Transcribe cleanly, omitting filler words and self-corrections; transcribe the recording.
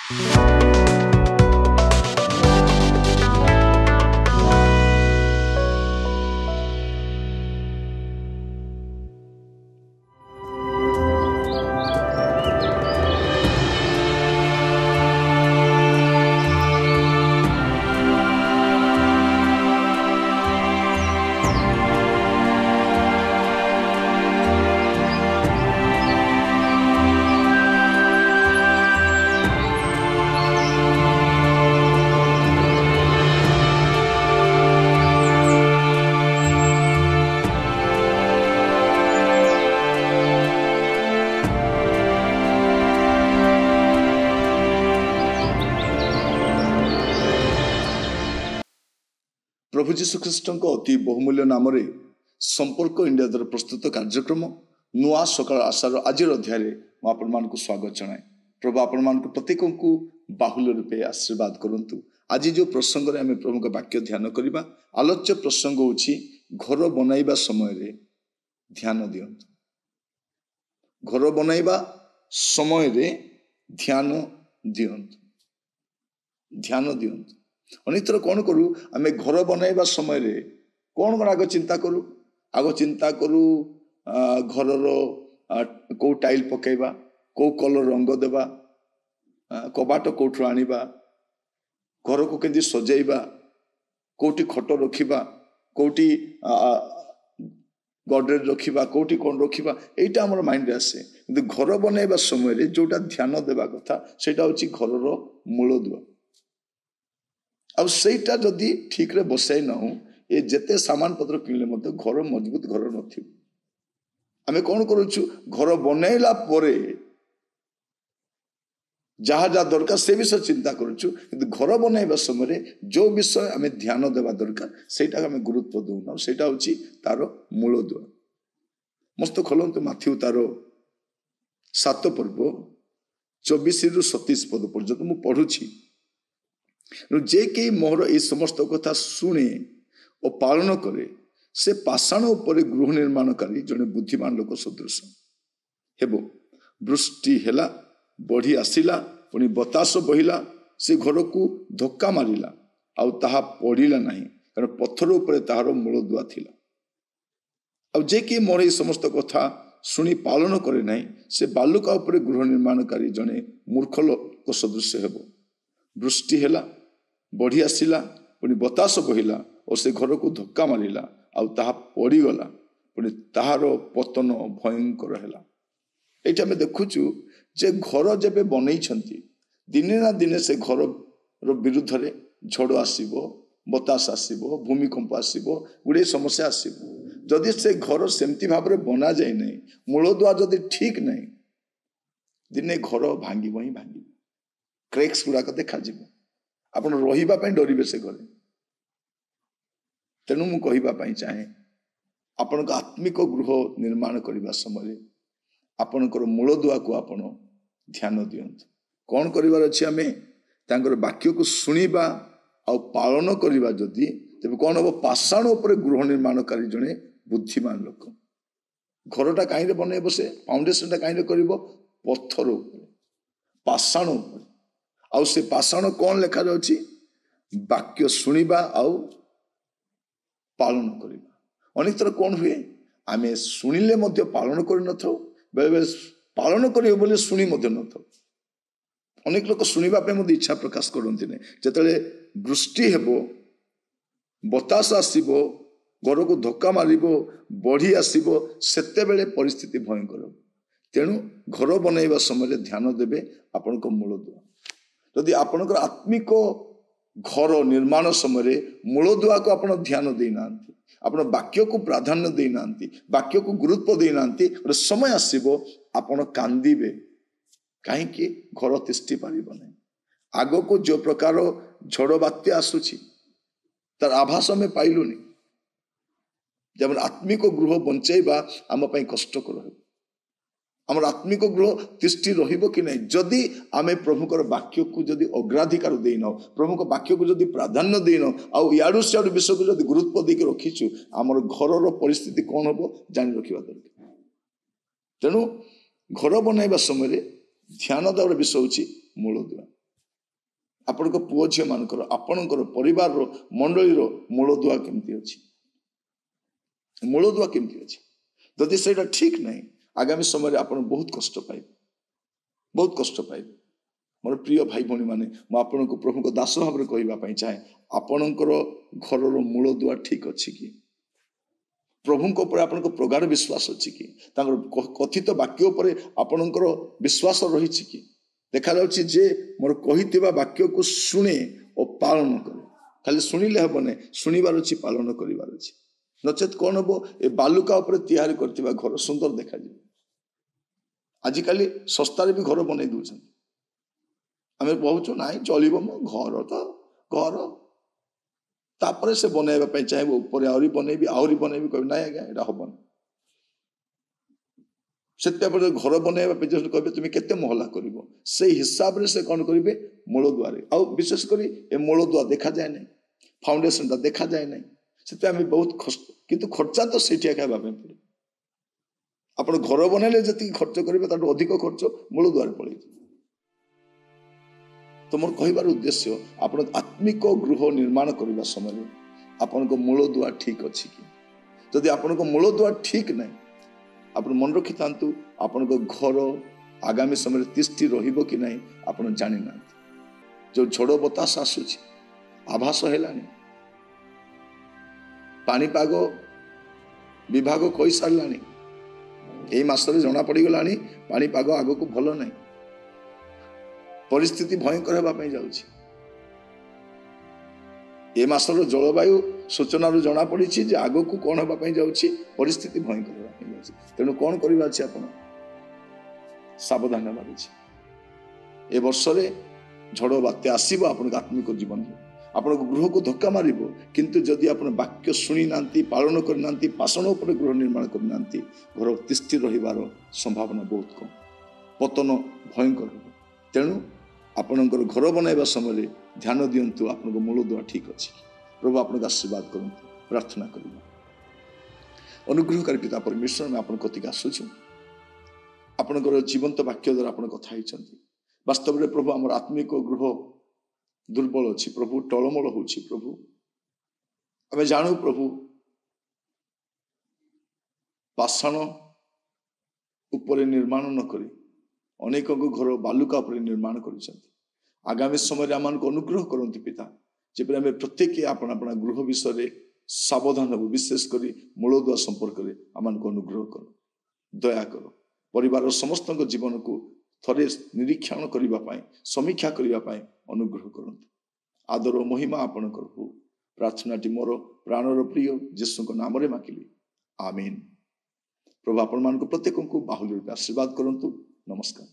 प्रभु जीशु ख्रीष्ट अति बहुमूल्य नाम संपर्क इंडिया द्वारा प्रस्तुत कार्यक्रम नुआ सकाळ आशार आज अध्याय मुझे स्वागत जनाए। प्रभु आपण मान प्रत्येक को बाहुल्य रूपे आशीर्वाद करंतु। आज जो प्रसंग में आम प्रभु का वाक्य ध्यान करवा आलोच्य प्रसंग होछि घर बनैबा समय रे ध्यान दियंतु। घर बनैबा समय रे ध्यान दियंतु, ध्यान दियंतु। अनेक थर कौन करू आम घर बनैबा समय रे कौन कौन आग चिंता करू, आग चिंता करू घर को टाइल पकेबा, को कलर रंग देबा, कबाट कोठु आनिबा, घर को केंदी सजेबा, कोटी खट रखिबा, कोटी गडरेज रखिबा, कोटी कौन रखिबा, एटा हमर माइंड रे आसे। किंतु घर बनैबा समय रे जोटा ध्यान देबा कथा सेटा होची घरर मूलदुआ। अब सेटा जदि ठीक रे बसाई ना हो ये जेते सामान पत्र किनले मते घर मजबूत घर नथि। आमे कौन करूछु घर बनैला परे जहा जहा दरकार से विषय चिंता करूछु, किंतु घर बनैबा समय जो विषय आमे ध्यान देबा दरकार सेटा आमे गुरुत्व दउना, सेटा होची तारो मूलदुआ। मस्त खोलंतु माथ्यू तारो 7 पर्व 24 रु 27 पद पर्यंत मु पढुछि। जे कि मोर ए समस्त कथा शुणे और पालन करे से पाषाण उपर गृह निर्माणकारी जने बुद्धिमान लोक सदृश हेबो। वृष्टि हेला, बढ़ी आसिला, पुणी बतास बहिला, से घर को धक्का मारिला आउ ताहा पड़िला नहीं, कारण पत्थर उपर ताहार मूलदुआ थिला। आउ जे कि मोर ए समस्त कथा शुणी पालन करे नहीं से बालुका उपर गृह निर्माणकारी जने मूर्ख लोक सदृश हेबो। वृष्टि हेला, बढ़ी आसिला, पुणी बतास बहिला और से घर को धक्का मारिला आउ ताहा पड़ीगला, पुणी ताहार पतन भयंकर हेला। एटा में देखुचु जे घर जेबे बनै छंती दिने ना दिने से घर रो विरुद्ध रे झड़ आसीबो, बतास आसीबो, भूमिकंप आसीबो, गुडे समस्या आसीबो। जदि से घर सेमती भाबरे बना जाय नै, मूलदुआ जदि ठीक नै, दिने घर भांगिबो ही भांगिबो, क्रैक्स गुडा का देखा जिवो। आपण रहिबा पई डरिबे से घरे। तेणु मु कहिबा पई चाहे आपण का आत्मिक गृह निर्माण करबा समय आपणकर मूलदुआ को आपण ध्यान दियंतु। कौन करिवार अछि आमे तांकर वाक्य को सुनिबा आ पालन करिबा जदि तेबे कौन हो पाषाण उपर गृह निर्माणकारी जने बुद्धिमान लोक। घरटा काईरे बने बसे फाउंडेशनटा काईरे करिवो पत्थर उपर, पाषाण उपर। आउ से पाषाण कौन लेखा जाउछि वाक्य सुनिबा आउ पालन करिबा। अनेक थर कौन हुए आमे सुनिले मध्य पालन करि न थाउ, बेले बेले पालन करियो बोले सुनि मध्य न थाउ। अनेक लोक सुनिबा पे मध्य इच्छा प्रकाश करंती नै। जेतले वृष्टि हेबो, बतास आसीबो, घर को धक्का मारिबो, बढ़ी आसीबो, सेते बेले परिस्थिति भयंकर। तेणु घर बनैबा समय ध्यान देबे आपनक मूलदुआ। यदि आपनकर आत्मिक घर निर्माण समय मूलदुआ को आपण ध्यान दे नांती, आपण वाक्य को प्राधान्य दे नांती, वाक्य को गुरुत्व दे नांती, और समय आसीबो आपण कांदीबे काहे कि घर तिष्ठि पारिबो नै। आगो को जो प्रकार झड़ बात्या आसुछि तार आभास में पाइलुनी। जब आत्मिक गृह बंचैबा आम पई कष्टकर हो। आम आत्मिक गृह तिष्ठि रहिबो कि नहीं जदि आमे प्रभुकर वाक्य को जदि अग्राधिकार देन, प्रभुक वाक्य को जदि प्राधान्य देन, आउ याडू सियाडू विषय को जदि गुरुत्व देके रखिछु, आमर घरर परिस्थिति कौन होबो जानि रखिबा दरकार। तेणु घर बनैबा समय ध्यान देवार विषय होछि मूलदुआ। ଆପଣଙ୍କ ପୁଅ ଝିଅ ମାନଙ୍କର ଆପଣଙ୍କର ପରିବାରର ମଣ୍ଡଳୀର ମୂଳଦୁଆ କେମିତି ଅଛି, ମୂଳଦୁଆ କେମିତି ଅଛି। ଯଦି ସେଇଟା ଠିକ ନାହିଁ ଆଗାମୀ ସମୟରେ ଆପଣ ବହୁତ କଷ୍ଟ ପାଇବେ, ବହୁତ କଷ୍ଟ ପାଇବେ। ମୋର ପ୍ରିୟ ଭାଇ ଭଉଣୀ ମାନେ, ମୁଁ ଆପଣଙ୍କୁ ପ୍ରଭୁଙ୍କ ଦାସ ଭାବରେ କହିବା ପାଇଁ ଚାହେଁ, ଆପଣଙ୍କର ଘରର ମୂଳଦୁଆ ଠିକ ଅଛି କି? ପ୍ରଭୁଙ୍କ ଉପରେ ଆପଣଙ୍କ ପ୍ରଗାଢ଼ ବିଶ୍ୱାସ ଅଛି କି? ତାଙ୍କର କଥିତ ବାକ୍ୟ ଉପରେ ଆପଣଙ୍କର ବିଶ୍ୱାସ ରହିଛି କି? ଦେଖାଯାଉଛି ଯେ ମୋର କହିଥିବା ବାକ୍ୟକୁ ଶୁଣେ ଓ ପାଳନ କରେ। ଖାଲି ଶୁଣିଲେ ହେବ ନାହିଁ, ଶୁଣିବାର ଅଛି, ପାଳନ କରିବାର ଅଛି। ନଚେତ୍ କ'ଣ ହବ, ଏ ବାଲୁକା ଉପରେ ତିଆରି କରିଥିବା ଘର ସୁନ୍ଦର ଦେଖାଯିବ। ଆଜିକାଲି ଶସ୍ତାରେ ବି ଘର ବନେଇ ଦେଉଛନ୍ତି। ଆମେ କହୁଛୁ ନାଇଁ ଚଳିବ, ମୋ ଘର ତ ଘର, ତାପରେ ସେ ବନେଇବା ପାଇଁ ଚାହିଁବ ଉପରେ ଆହୁରି ବନେଇବି କହିବି ନାଇଁ ଆଜ୍ଞା ଏଇଟା ହବନି। ସେଥିପାଇଁ ଘର ବନେଇବା ପାଇଁ କହିବେ ତୁମେ କେତେ ମହଲା କରିବ, ସେଇ ହିସାବରେ ସେ କ'ଣ କରିବେ, ମୂଳଦୁଆରେ। ଆଉ ବିଶେଷ କରି ଏ ମୂଳଦୁଆ ଦେଖାଯାଏ ନାହିଁ, ଫାଉଣ୍ଡେସନଟା ଦେଖାଯାଏ ନାହିଁ। ସେଥିପାଇଁ ଆମେ ବହୁତ କିନ୍ତୁ ଖର୍ଚ୍ଚା ତ ସେଇଠି ଏକା ହେବା ପାଇଁ ପଡ଼ିବ। ଆପଣ ଘର ବନେଇଲେ ଯେତିକି ଖର୍ଚ୍ଚ କରିବେ ତାଠୁ ଅଧିକ ଖର୍ଚ୍ଚ ମୂଳଦୁଆରେ ପଳେଇଯିବ। ତ ମୋର କହିବାର ଉଦ୍ଦେଶ୍ୟ, ଆପଣ ଆତ୍ମିକ ଗୃହ ନିର୍ମାଣ କରିବା ସମୟରେ ଆପଣଙ୍କ ମୂଳଦୁଆ ଠିକ ଅଛି କି? ଯଦି ଆପଣଙ୍କ ମୂଳଦୁଆ ଠିକ ନାହିଁ, ଆପଣ ମନେ ରଖିଥାନ୍ତୁ ଆପଣଙ୍କ ଘର ଆଗାମୀ ସମୟରେ ତିଷ୍ଠି ରହିବ କି ନାହିଁ ଆପଣ ଜାଣିନାହାନ୍ତି। ଯେଉଁ ଝଡ଼ ବତାସ ଆସୁଛି, ଆଭାସ ହେଲାଣି, ପାଣିପାଗ ବିଭାଗ କହିସାରିଲାଣି, ଏଇ ମାସରେ ଜଣା ପଡ଼ିଗଲାଣି ପାଣିପାଗ ଆଗକୁ ଭଲ ନାହିଁ, ପରିସ୍ଥିତି ଭୟଙ୍କର ହେବା ପାଇଁ ଯାଉଛି। ଏ ମାସର ଜଳବାୟୁ ସୂଚନାରୁ ଜଣା ପଡ଼ିଛି ଯେ ଆଗକୁ କ'ଣ ହେବା ପାଇଁ ଯାଉଛି, ପରିସ୍ଥିତି ଭୟଙ୍କର ହେବା ପାଇଁ ଯାଉଛି। ତେଣୁ କ'ଣ କରିବା ଅଛି, ଆପଣ ସାବଧାନ ହେବାର ଅଛି। ଏ ବର୍ଷରେ ଝଡ଼ ବାତ୍ୟା ଆସିବ ଆପଣଙ୍କ ଆତ୍ମିକ ଜୀବନରେ, ଆପଣଙ୍କ ଗୃହକୁ ଧକ୍କା ମାରିବ। କିନ୍ତୁ ଯଦି ଆପଣ ବାକ୍ୟ ଶୁଣି ନାହାନ୍ତି, ପାଳନ କରିନାହାନ୍ତି, ପାଷାଣ ଉପରେ ଗୃହ ନିର୍ମାଣ କରିନାହାନ୍ତି, ଘର ତିଷ୍ଠି ରହିବାର ସମ୍ଭାବନା ବହୁତ କମ୍, ପତନ ଭୟଙ୍କର ହେବ। ତେଣୁ ଆପଣଙ୍କର ଘର ବନାଇବା ସମୟରେ ଧ୍ୟାନ ଦିଅନ୍ତୁ ଆପଣଙ୍କ ମୂଳଦୁଆ ଠିକ ଅଛି। ପ୍ରଭୁ ଆପଣଙ୍କୁ ଆଶୀର୍ବାଦ କରନ୍ତୁ। ପ୍ରାର୍ଥନା କରିବା। ଅନୁଗ୍ରହକାରୀ ପିତା ପରମେଶ୍ୱର, ଆମେ ଆପଣଙ୍କ କତିକି ଆସୁଛୁ। ଆପଣଙ୍କର ଜୀବନ୍ତ ବାକ୍ୟ ଦ୍ୱାରା ଆପଣ କଥା ହେଇଛନ୍ତି। ବାସ୍ତବରେ ପ୍ରଭୁ ଆମର ଆତ୍ମିକ ଗୃହ ଦୁର୍ବଳ ଅଛି ପ୍ରଭୁ, ଟଳମଳ ହେଉଛି ପ୍ରଭୁ। ଆମେ ଜାଣୁ ପ୍ରଭୁ, ପାଷାଣ ଉପରେ ନିର୍ମାଣ ନ କରି ଅନେକଙ୍କ ଘର ବାଲୁକା ଉପରେ ନିର୍ମାଣ କରିଛନ୍ତି। ଆଗାମୀ ସମୟରେ ଆମମାନଙ୍କୁ ଅନୁଗ୍ରହ କରନ୍ତୁ ପିତା, ଯେପରି ଆମେ ପ୍ରତ୍ୟେକ ଆପଣା ଗୃହ ବିଷୟରେ ସାବଧାନ ହେବୁ। ବିଶେଷ କରି ମୂଳଦୁଆ ସମ୍ପର୍କରେ ଆମମାନଙ୍କୁ ଅନୁଗ୍ରହ କର, ଦୟା କର। ପରିବାରର ସମସ୍ତଙ୍କ ଜୀବନକୁ ଥରେ ନିରୀକ୍ଷଣ କରିବା ପାଇଁ, ସମୀକ୍ଷା କରିବା ପାଇଁ ଅନୁଗ୍ରହ କରନ୍ତୁ। ଆଦର ଓ ମହିମା ଆପଣଙ୍କର ହଉ। ପ୍ରାର୍ଥନାଟି ମୋର ପ୍ରାଣର ପ୍ରିୟ ଯୀଶୁଙ୍କ ନାମରେ ମାଗିଲି, ଆମେନ୍। ପ୍ରଭୁ ଆପଣମାନଙ୍କୁ ପ୍ରତ୍ୟେକଙ୍କୁ ବାହୁଲ୍ୟ ରୂପେ ଆଶୀର୍ବାଦ କରନ୍ତୁ। ନମସ୍କାର।